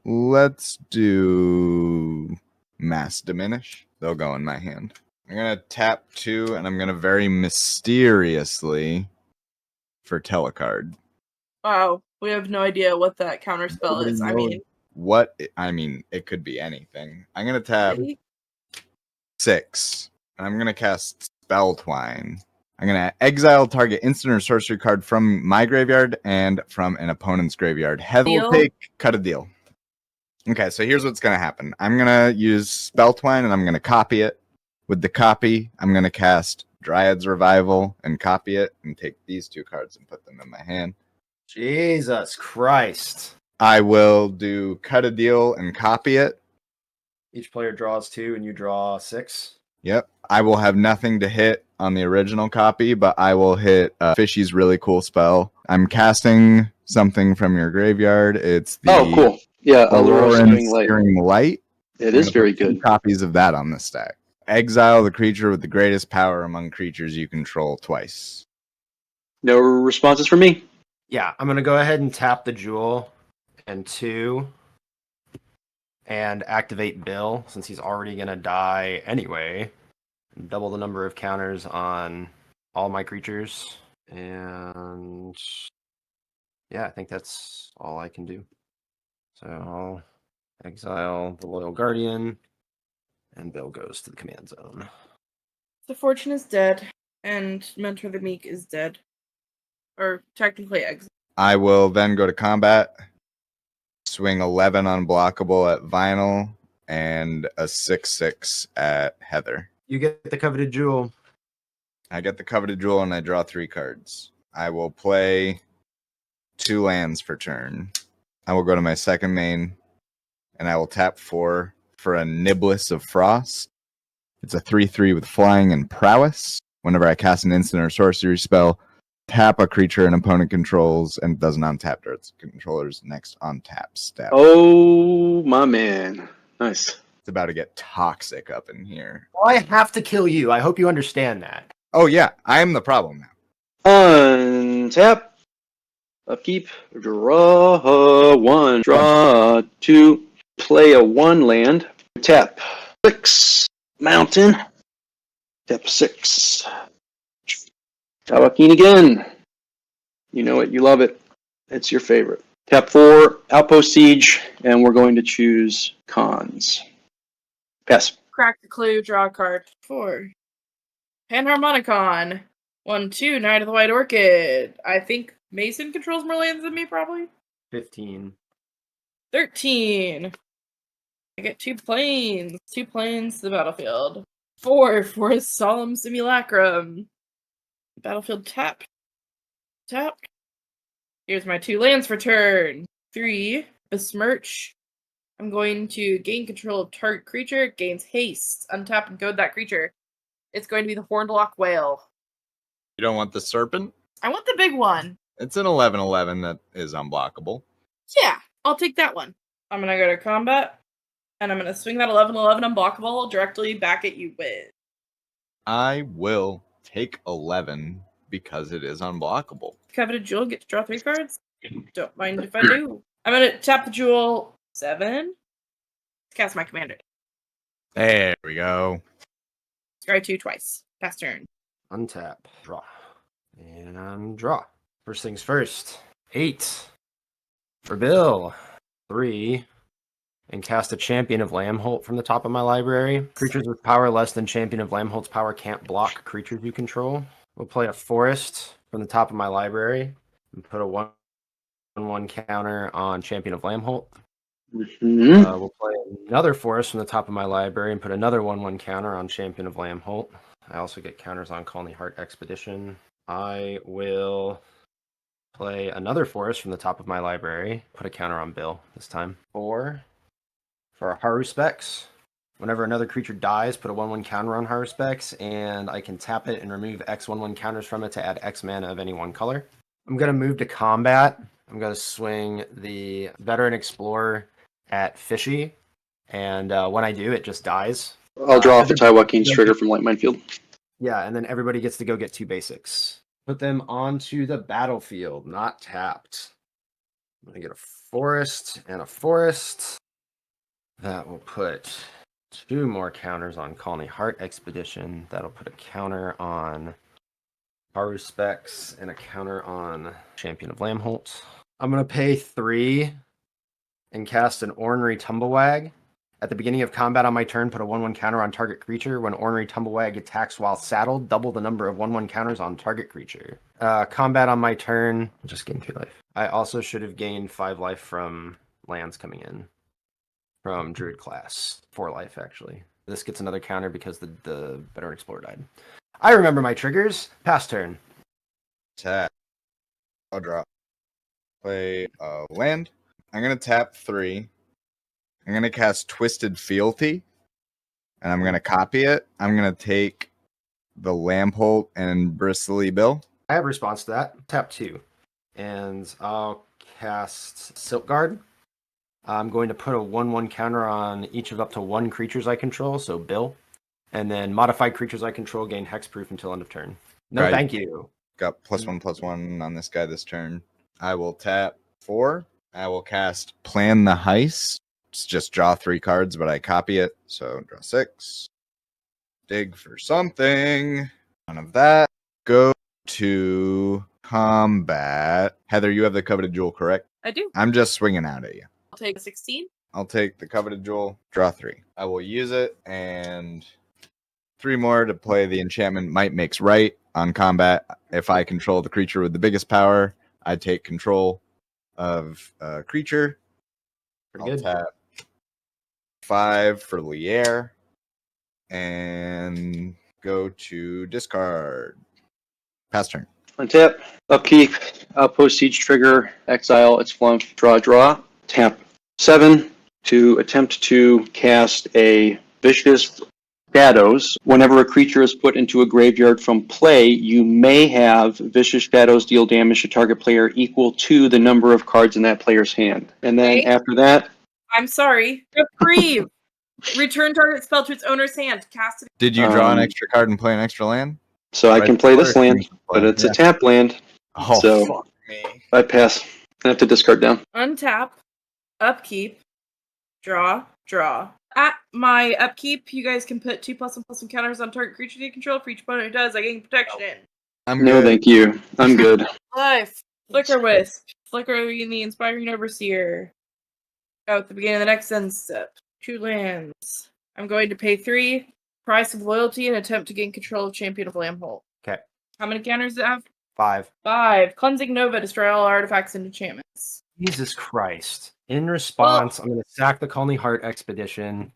let's do Mass Diminish. They'll go in my hand. I'm going to tap 2 and I'm going to very mysteriously for Telecard. Wow, we have no idea what that counter spell is. I mean, It could be anything. I'm going to tap really? 6 and I'm going to cast Spell Twine. I'm going to exile target instant or sorcery card from my graveyard and from an opponent's graveyard. Heather will Deal? take cut a deal. Okay, so here's what's going to happen. I'm going to use Spell Twine and I'm going to copy it. With the copy, I'm going to cast Dryad's Revival and copy it and take these 2 cards and put them in my hand. Jesus Christ. I will do cut a deal and copy it. Each player draws 2 and you draw 6. Yep. I will have nothing to hit on the original copy, but I will hit Fishy's really cool spell. I'm casting something from your graveyard. It's the Cool. Yeah, Allure of Auroran Searing Light. Searing Light. It is very Two good. copies of that on the stack. Exile the creature with the greatest power among creatures you control twice. No responses from me. Yeah, I'm going to go ahead and tap the Jewel and 2 and activate Bill since he's already going to die anyway. Double the number of counters on all my creatures. And yeah, I think that's all I can do. So I'll exile the Loyal Guardian and Bill goes to the command zone. The Fortune is dead, and Mentor the Meek is dead. Or technically exiled. I will then go to combat, swing 11 unblockable at Vinyl, and a 6/6 at Heather. You get the coveted Jewel. I get the coveted jewel and I draw 3 cards. I will play 2 lands for turn. I will go to my second main and I will tap 4 for a Niblis of Frost. It's a 3/3 with flying and prowess. Whenever I cast an instant or sorcery spell, tap a creature an opponent controls and doesn't untap its controller's next untap step. Oh, my man. Nice. It's about to get toxic up in here. Well, I have to kill you. I hope you understand that. Oh yeah, I am the problem now. Untap. Upkeep. Draw 1. Draw 2. Play a 1 land. Tap 6. Mountain. Tap 6. Tawakin again. You know it. You love it. It's your favorite. Tap 4. Outpost Siege. And we're going to choose Cons. Pass. Crack the clue, draw a card. 4. Panharmonicon. 1/2, Knight of the White Orchid. I think Mason controls more lands than me, probably. 15. 13. I get 2 planes. 2 planes to the battlefield. 4 for a Solemn Simulacrum. Battlefield tapped. Tapped. Here's my 2 lands for turn. 3. Besmirch. I'm going to gain control of target creature. It gains haste. Untap and goad that creature. It's going to be the Hornlock Whale. You don't want the Serpent? I want the big one. It's an 11/11 that is unblockable. Yeah, I'll take that one. I'm going to go to combat, and I'm going to swing that 11/11 unblockable directly back at you with. I will take 11 because it is unblockable. Coveted Jewel, get to draw 3 cards. Don't mind if I do. I'm going to tap the Jewel 7. Cast my commander. There we go. Scry 2 twice. Pass turn. Untap. Draw. And draw. First things first. 8. For Bill. 3. And cast a Champion of Lambholt from the top of my library. Creatures with power less than Champion of Lambholt's power can't block creatures you control. We'll play a Forest from the top of my library. And put a 1/1 counter on Champion of Lambholt. Mm-hmm. We'll play another Forest from the top of my library and put another 1/1 counter on Champion of Lambholt. I also get counters on Colony Heart Expedition. I will play another Forest from the top of my library. Put a counter on Bill this time. 4 for Haruspex. Whenever another creature dies, put a 1/1 counter on Haruspex, and I can tap it and remove X 1/1 counters from it to add X mana of any one color. I'm going to move to combat. I'm going to swing the Veteran Explorer at Fishy, and when I do, it just dies. I'll draw off the Taiwakin's trigger from Light Minefield. Yeah, and then everybody gets to go get 2 basics. Put them onto the battlefield, not tapped. I'm going to get a Forest and a Forest. That will put 2 more counters on Colony Heart Expedition. That'll put a counter on Haruspex and a counter on Champion of Lambholt. I'm going to pay 3 and cast an Ornery Tumblewag. At the beginning of combat on my turn, put a 1/1 counter on target creature. When Ornery Tumblewag attacks while saddled, double the number of 1/1 counters on target creature. Combat on my turn, just gain 3 life. I also should have gained 5 life from lands coming in from Druid class. 4 life, actually. This gets another counter because the Veteran Explorer died. I remember my triggers. Pass turn. Tap. I'll draw. Play land. I'm going to tap 3. I'm going to cast Twisted Fealty. And I'm going to copy it. I'm going to take the Lampholt and Bristly Bill. I have a response to that. Tap 2. And I'll cast Silk Guard. I'm going to put a 1/1 counter on each of up to 1 creatures I control, so Bill. And then modified creatures I control gain hexproof until end of turn. No, Right. thank you. Got +1/+1 on this guy this turn. I will tap 4. I will cast Plan the Heist. It's just draw 3 cards, but I copy it. So draw 6. Dig for something. None of that. Go to combat. Heather, you have the coveted jewel, correct? I do. I'm just swinging out at you. I'll take 16. I'll take the coveted jewel, draw 3. I will use it, and 3 more to play the enchantment Might Makes Right on combat. If I control the creature with the biggest power, I take control of a creature. Pretty I'll good. tap 5 for Lier and go to discard. Pass turn. Untap, upkeep, outpost siege trigger, exile, its flunk, draw. Tap 7 to attempt to cast a Vicious Shadows. Whenever a creature is put into a graveyard from play, you may have Vicious Shadows deal damage to target player equal to the number of cards in that player's hand. And then Okay. after that, I'm sorry. Reprieve. Return target spell to its owner's hand. Cast it. Did you draw an extra card and play an extra land? so I can play this land, but it's a tap land. Oh, So- fuck me. I pass. I have to discard down. Untap. Upkeep. Draw. At my upkeep, you guys can put 2+1/+1 counters on target creature you control. For each opponent who does, I gain protection. I'm No, good. thank you. I'm good. Life. Flicker Wisp. Flicker in the Inspiring Overseer. Oh, at the beginning of the next end step. 2 lands. I'm going to pay 3. Price of Loyalty and attempt to gain control of Champion of Lampholt. Okay. How many counters does it have? 5. 5. Cleansing Nova. Destroy all artifacts and enchantments. Jesus Christ. In response, I'm going to sack the Colney Heart Expedition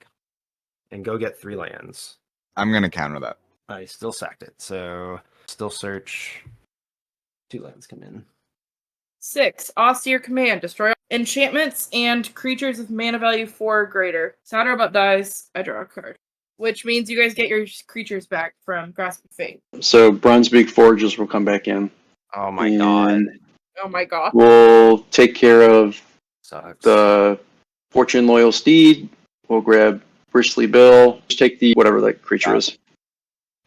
and go get 3 lands. I'm going to counter that. I still sacked it, so still search. 2 lands come in. 6. Austere Command. Destroy all enchantments and creatures with mana value 4 or greater. Sound Robot dies. I draw a card. Which means you guys get your creatures back from Grasping Fate. So Brunswick Forges will come back in. Oh my god. And Oh my god. we'll take care of Sucks. the Fortune Loyal Steed. We'll grab Bristly Bill. Just take the whatever that creature is.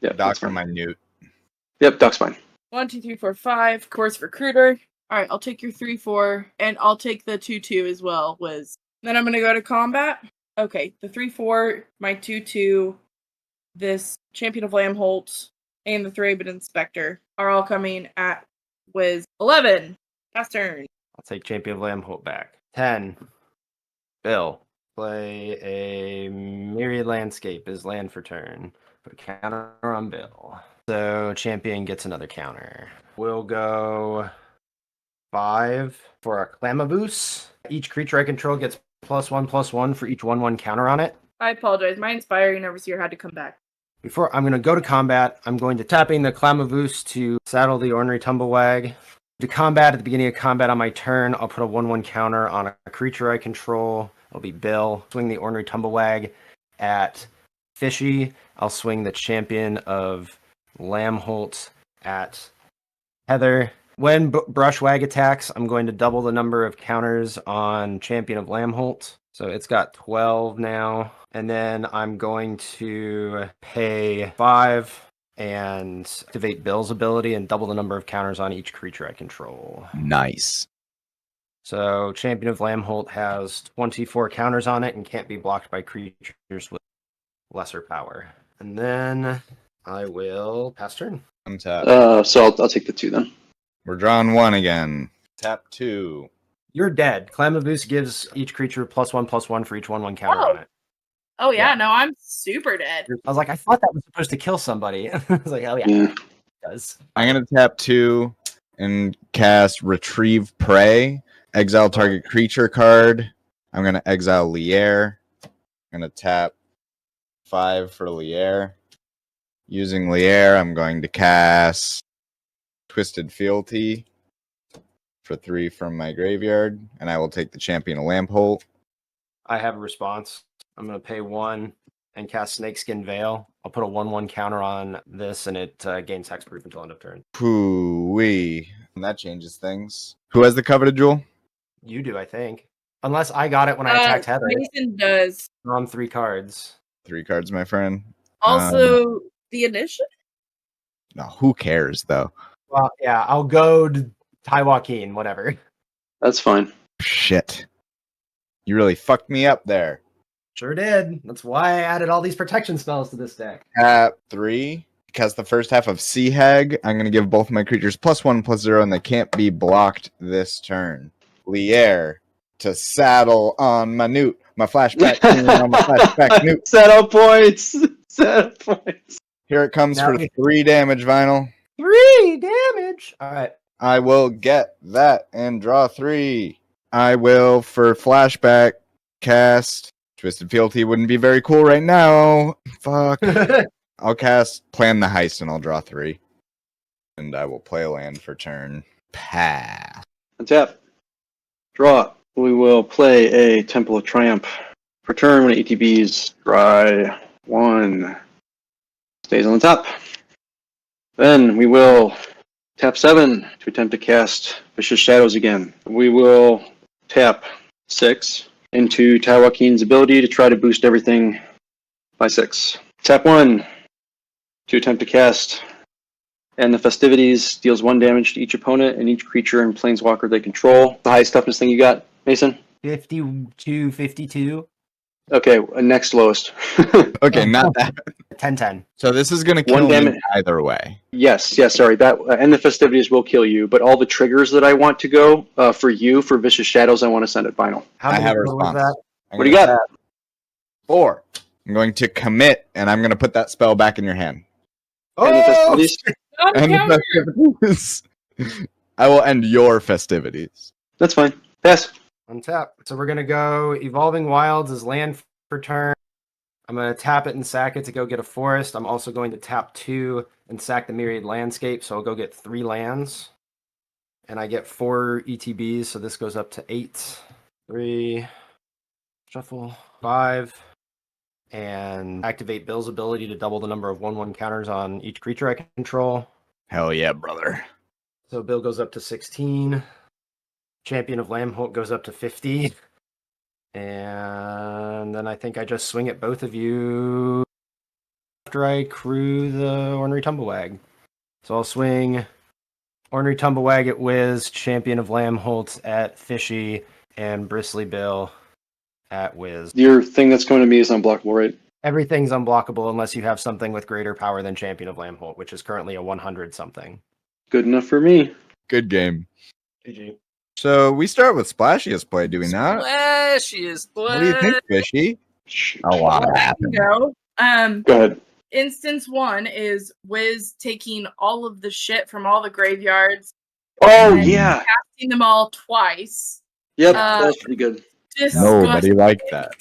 Yeah, that's Doctor fine. Minute. Yep, Duck's fine. 1, 2, 3, 4, 5. Course Recruiter. Alright, I'll take your 3, 4. And I'll take the 2, 2 as well, Wiz. Then I'm gonna go to combat. Okay, the 3, 4, my 2, 2, this Champion of Lampholt, and the Thraben Inspector are all coming at Wiz. 11. Pass turn. I'll take Champion of Lampholt back. 10. Bill. Play a Myriad Landscape as land for turn. Put a counter on Bill. So Champion gets another counter. We'll go 5 for a Clamavus. Each creature I control gets +1/+1 for each 1/1 counter on it. I apologize. My Inspiring Overseer had to come back. Before I'm going to go to combat, I'm going to tapping the Clamavus to saddle the Ornery Tumblewag. To combat, at the beginning of combat on my turn, I'll put a 1/1 counter on a creature I control. It'll be Bill. Swing the Ornery Tumblewag at Fishy. I'll swing the Champion of Lampholt at Heather. When Brushwag attacks, I'm going to double the number of counters on Champion of Lampholt. So it's got 12 now. And then I'm going to pay 5 and activate Bill's ability and double the number of counters on each creature I control. Nice. So Champion of Lampholt has 24 counters on it and can't be blocked by creatures with lesser power. And then I will pass turn. I'm tapped. So I'll take the 2 then. We're drawing 1 again. Tap 2. You're dead. Clamavus gives each creature +1/+1 for each 1/1 counter Oh. on it. Oh yeah, Yeah. no, I'm super dead. I was like, I thought that was supposed to kill somebody. I was like, oh yeah, Yeah. it does. I'm gonna tap 2 and cast Retrieve Prey. Exile target creature card. I'm gonna exile Lier. I'm gonna tap 5 for Lier. Using Lier, I'm going to cast Twisted Fealty for 3 from my graveyard, and I will take the Champion of Lampholt. I have a response. I'm going to pay 1 and cast Snakeskin Veil. I'll put a 1/1 counter on this, and it gains hexproof until end of turn. Hoo-wee. And that changes things. Who has the coveted jewel? You do, I think. Unless I got it when I attacked Heather. Mason does. On 3 cards. 3 cards, my friend. Also, the initiative. No, who cares, though? Well, yeah, I'll go to Ty Joaquin, whatever. That's fine. Shit. You really fucked me up there. Sure did. That's why I added all these protection spells to this deck. Tap 3. Cast the first half of Sea Hag. I'm going to give both my creatures +1/+0, and they can't be blocked this turn. Lier to saddle on my newt. My flashback on my flashback newt. Setup points. Setup points. Here it comes Now for 3 damage, Vinyl. 3 damage. All right. I will get that and draw 3. I will, for flashback, cast Twisted Fealty. Wouldn't be very cool right now. Fuck. I'll cast Plan the Heist and I'll draw 3. And I will play a land for turn. Pass. Untap. Draw. We will play a Temple of Triumph. For turn, when it ETBs, dry 1. Stays on the top. Then we will tap 7 to attempt to cast Vicious Shadows again. We will tap 6 into Ty Joaquin's ability to try to boost everything by 6. Tap 1 to attempt to cast And the Festivities deals 1 damage to each opponent and each creature and planeswalker they control. The highest toughness thing you got, Mason? 52, 52. Okay, next lowest. Okay, not that. 10-10. So this is going to One kill me damage. either way. Yes, sorry. That and the Festivities will kill you, but all the triggers that I want to go for you for Vicious Shadows, I want to send it final. How I many have a total was response. that? What do you got? 4. I'm going to commit, and I'm going to put that spell back in your hand. And the Festivities? And the festivities. I will end your festivities. That's fine. Pass. Untap. So we're gonna go Evolving Wilds as land for turn. I'm gonna tap it and sack it to go get a forest. I'm also going to tap 2 and sack the Myriad Landscape, so I'll go get 3 lands. And I get 4 ETBs, so this goes up to 8. 3. Shuffle. 5. And activate Bill's ability to double the number of 1/1 counters on each creature I control. Hell yeah, brother. So Bill goes up to 16. Champion of Lambholt goes up to 50. And then I think I just swing at both of you after I crew the Ornery Tumblewag. So I'll swing Ornery Tumblewag at Wiz, Champion of Lambholt at Fishy, and Bristly Bill at Wiz. Your thing that's coming to me is unblockable, right? Everything's unblockable unless you have something with greater power than Champion of Lambholt, which is currently a 100 something. Good enough for me. Good game. GG. So we start with Splashiest play, do we not? Splashiest play. What do you think, Fishy? Shoot. A lot I can happened. go. Go ahead. Instance 1 is Wiz taking all of the shit from all the graveyards, Oh, and yeah. casting them all twice. Yep, Uh, that's pretty good. Disgusting. Nobody liked that.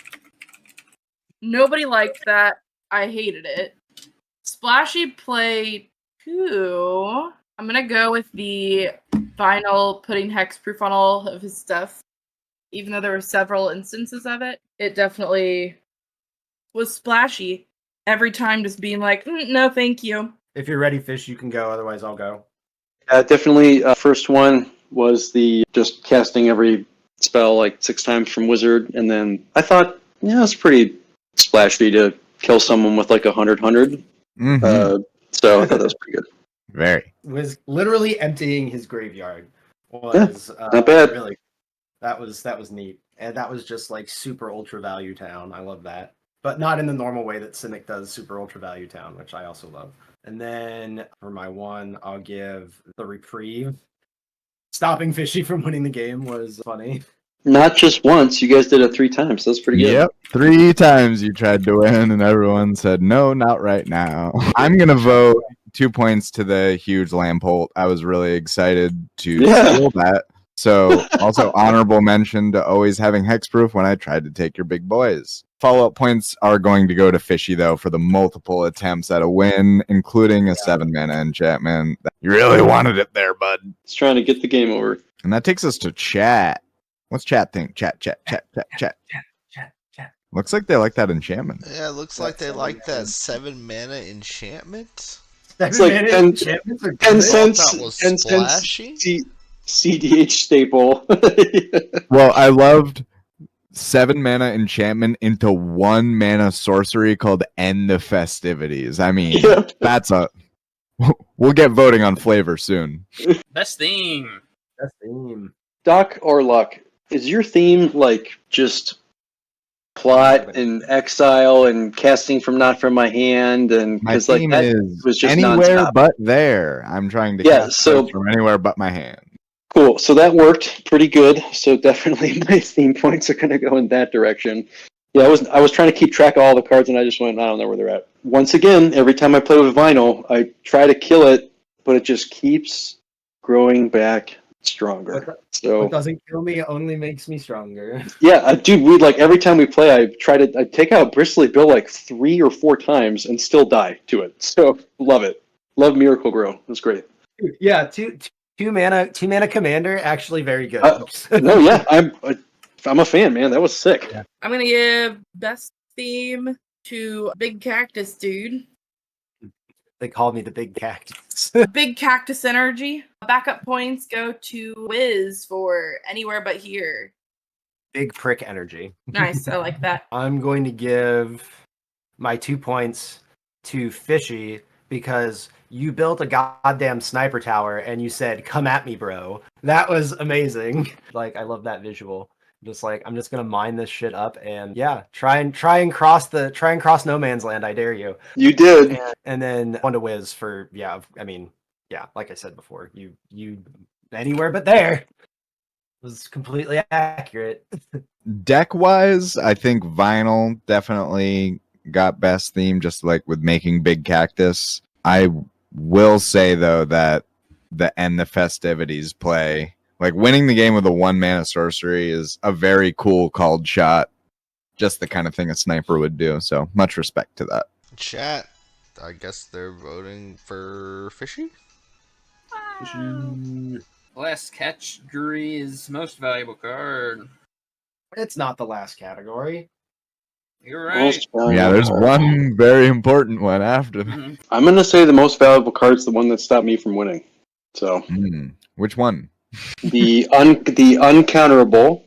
Nobody liked that. I hated it. Splashy play 2. I'm gonna go with the Vinyl putting hexproof on all of his stuff. Even though there were several instances of it, it definitely was splashy. Every time just being like, no, thank you. If you're ready, Fish, you can go. Otherwise, I'll go. Definitely, first one was the just casting every spell like 6 times from Wizard, and then I thought, yeah, it's pretty splashy to kill someone with like 100. Mhm. So I thought that was pretty good. Very. Was literally emptying his graveyard. Was not bad. Really, that was neat, and that was just like super ultra value town. I love that, but not in the normal way that Simic does super ultra value town, which I also love. And then for my 1, I'll give the Reprieve. Stopping Fishy from winning the game was funny. Not just once. You guys did it 3 times. That's pretty good. Yep, 3 times you tried to win, and everyone said no, not right now. I'm gonna vote 2 points to the huge Lampolt. I was really excited to steal that. So, also honorable mention to always having hexproof when I tried to take your big boys. Follow-up points are going to go to Fishy, though, for the multiple attempts at a win, including a 7-mana enchantment. You really wanted it there, bud. It's trying to get the game over. And that takes us to chat. What's chat think? Chat. Looks like they like that enchantment. Yeah, it looks like they like that 7-mana enchantment. It's like 10 cents. That was 10 splashy. cents CDH staple. Well, I loved 7-mana enchantment into 1-mana sorcery called End the Festivities. I mean, that's a... We'll get voting on flavor soon. Best theme. Doc or Luck, is your theme like just plot and exile and casting from not from my hand? And My because like theme that is was just anywhere nonstop. but there. I'm trying to cast spells from anywhere but my hand. Cool. So that worked pretty good. So definitely my theme points are going to go in that direction. Yeah, I was trying to keep track of all the cards, and I just went, I don't know where they're at. Once again, every time I play with vinyl, I try to kill it, but it just keeps growing back stronger. So What doesn't kill me only makes me stronger. yeah, dude, we like every time we play, I take out Bristly Bill like 3 or 4 times and still die to it. So love it. Love Miracle Grow. It's great. Yeah, two mana commander, actually very good. No, yeah, I'm a fan, man. That was sick. Yeah. I'm gonna give best theme to Big Cactus Dude. They called me the big cactus. Big Cactus Energy. Backup points go to Wiz for Anywhere But Here. Big prick energy. Nice, I like that. I'm going to give my 2 points to Fishy because you built a goddamn sniper tower and you said, "Come at me, bro." That was amazing. Like, I love that visual. Just like, I'm just gonna mine this shit up and yeah, try and cross no man's land. I dare you. You did. And then one to Wiz for like I said before, you anywhere but there was completely accurate. Deck wise, I think vinyl definitely got best theme, just like with making Big Cactus. I will say though that the End the Festivities play, like winning the game with a 1-mana sorcery, is a very cool called shot. Just the kind of thing a sniper would do. So much respect to that. Chat, I guess they're voting for Fishy? Last category is most valuable card. It's not the last category. You're right. Yeah, there's one very important one after that. I'm gonna say the most valuable card's the one that stopped me from winning. So Which one? the uncounterable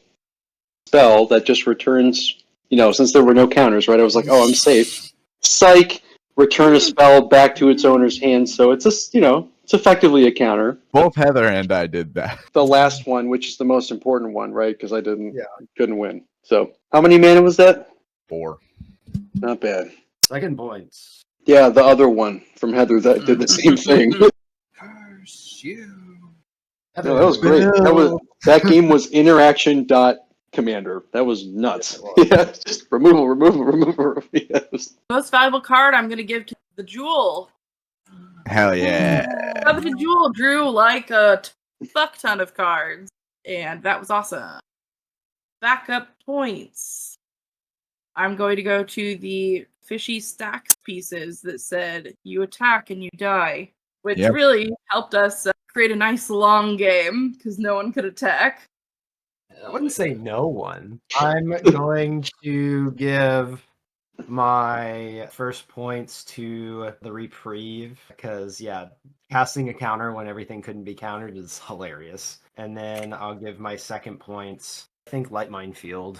spell that just returns, since there were no counters, right? I was like, oh, I'm safe. Psych, return a spell back to its owner's hand. So it's it's effectively a counter. Both Heather and I did that. The last one, which is the most important one, right? Because I couldn't win. So how many mana was that? 4. Not bad. Second points. Yeah, the other one from Heather that did the same thing. Curse you. No, that was great. That game was interaction.commander. That was nuts. Yeah, just removal. Yes. Most valuable card I'm gonna give to the Jewel. Hell yeah. The Jewel drew like a fuck ton of cards, and that was awesome. Backup points. I'm going to go to the Fishy Stacks pieces that said you attack and you die, which really helped us create a nice long game because no one could attack. I wouldn't say no one. I'm going to give my first points to the Reprieve because, casting a counter when everything couldn't be countered is hilarious. And then I'll give my second points, I think, Light Minefield,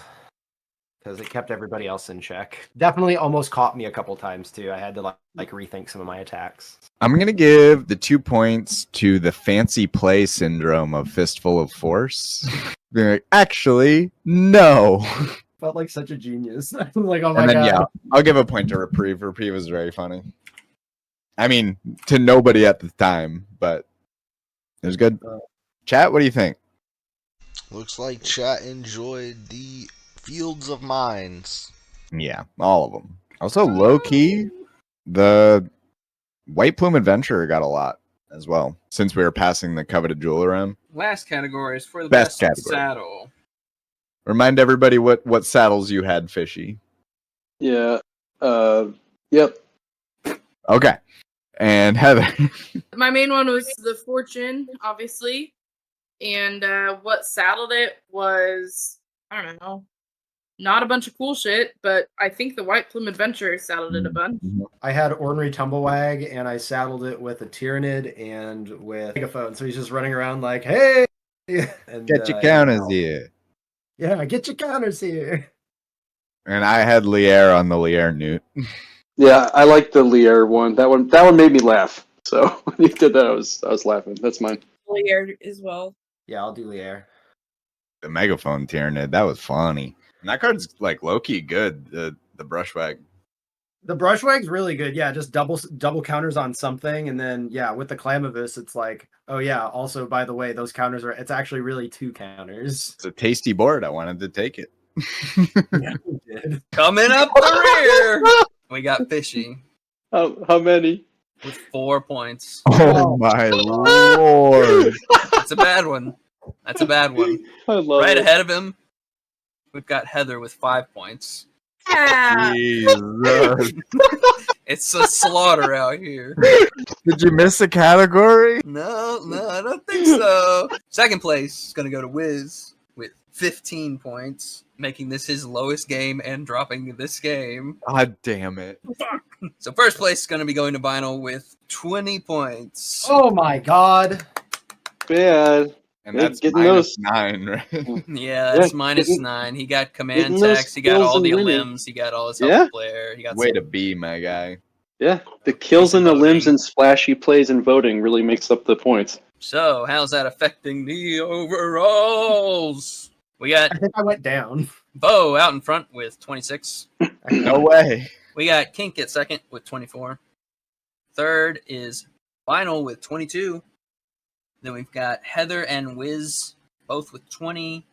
because it kept everybody else in check. Definitely almost caught me a couple times, too. I had to like rethink some of my attacks. I'm going to give the 2 points to the fancy play syndrome of Fistful of Force. Being like, actually, no. Felt like such a genius. I was like, oh my And then, god. I'll give a point to Reprieve. Reprieve was very funny. I mean, to nobody at the time, but it was good. Chat, what do you think? Looks like chat enjoyed the Fields of Mines. Yeah, all of them. Also, low key, the White Plume Adventurer got a lot as well, since we were passing the coveted jewel around. Last category is for the Best best, category. saddle. Remind everybody what saddles you had, Fishy. Yeah. Yep. Okay. And Heather. My main one was the Fortune, obviously. And what saddled it was, I don't know, not a bunch of cool shit, but I think the White Plume Adventure saddled it a bunch. I had Ornery Tumblewag, and I saddled it with a Tyrannid and with megaphone. So he's just running around like, "Hey, and, Get your counters here. Yeah, get your counters here." And I had Lier on the Lier Newt. Yeah, I like the Lier one. That one made me laugh. So when you did that, I was laughing. That's mine. Layered as well. Yeah, I'll do Lier. The Megaphone Tyrannid, that was funny. And that card's like low-key good, the Brushwag. The Brushwag's really good. Yeah, just double counters on something, and then yeah, with the Clamavis, it's like, oh yeah. Also, by the way, those counters it's actually really 2 counters. It's a tasty board. I wanted to take it. Yeah, we did. Coming up the rear, we got Fishy How many? with 4 points. Oh my lord. That's a bad one. That's a bad one. I love Right it. ahead of him, we've got Heather with 5 points. Yeah. Jesus. It's a slaughter out here. Did you miss a category? No, I don't think so. Second place is going to go to Wiz with 15 points, making this his lowest game and dropping this game. God damn it. So first place is going to be going to Vinyl with 20 points. Oh my god. Bad. And Yeah, that's getting minus those. 9, right? Yeah, that's Yeah, minus getting- 9. He got getting command those text. He got skills all and the winning. limbs. He got all his Yeah. health player. He got Way some- to be, my guy. Yeah, the kills and the Voting. limbs and splashy plays and voting really makes up the points. So how's that affecting the overalls? We got I think I went down. Bo out in front with 26. No way. We got Kink at second with 24. Third is Vinyl with 22. Then we've got Heather and Wiz both with 20.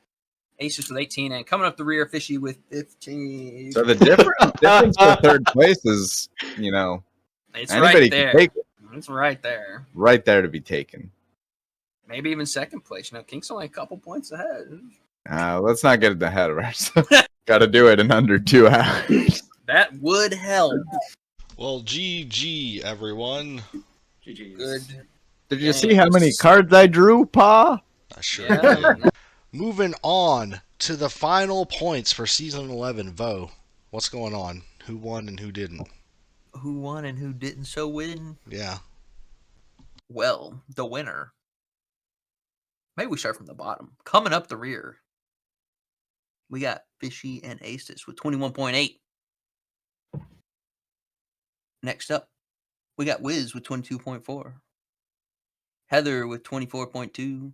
Aces with 18. And coming up the rear, Fishy with 15. So the difference for third place is, It's anybody right can there. take it. It's right there. Right there to be taken. Maybe even second place. Kink's only a couple points ahead. Let's not get ahead of ourselves. Got to do it in under 2 hours. That would help. Well, GG, everyone. GG's. Good. Did you see how many cards I drew, Pa? I sure Yeah. did. Moving on to the final points for Season 11. Vo, what's going on? Who won and who didn't? Who won and who didn't so win? Yeah. Well, the winner. Maybe we start from the bottom. Coming up the rear, we got Fishy and Aces with 21.8. Next up, we got Wiz with 22.4. Heather with 24.2.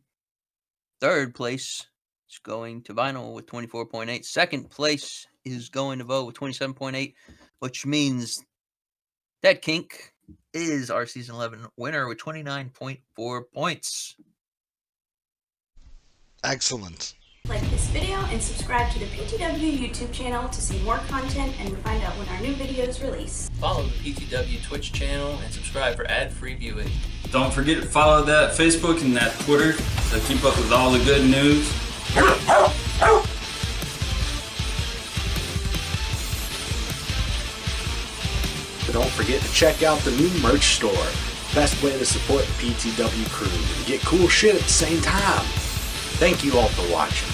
Third place is going to Vinyl with 24.8. Second place is going to Vo with 27.8, which means that Kink is our Season 11 winner with 29.4 points. Excellent. Like this video and subscribe to the PTW YouTube channel to see more content and to find out when our new videos release. Follow the PTW Twitch channel and subscribe for ad-free viewing. Don't forget to follow that Facebook and that Twitter to keep up with all the good news. But don't forget to check out the new merch store. Best way to support the PTW crew and get cool shit at the same time. Thank you all for watching.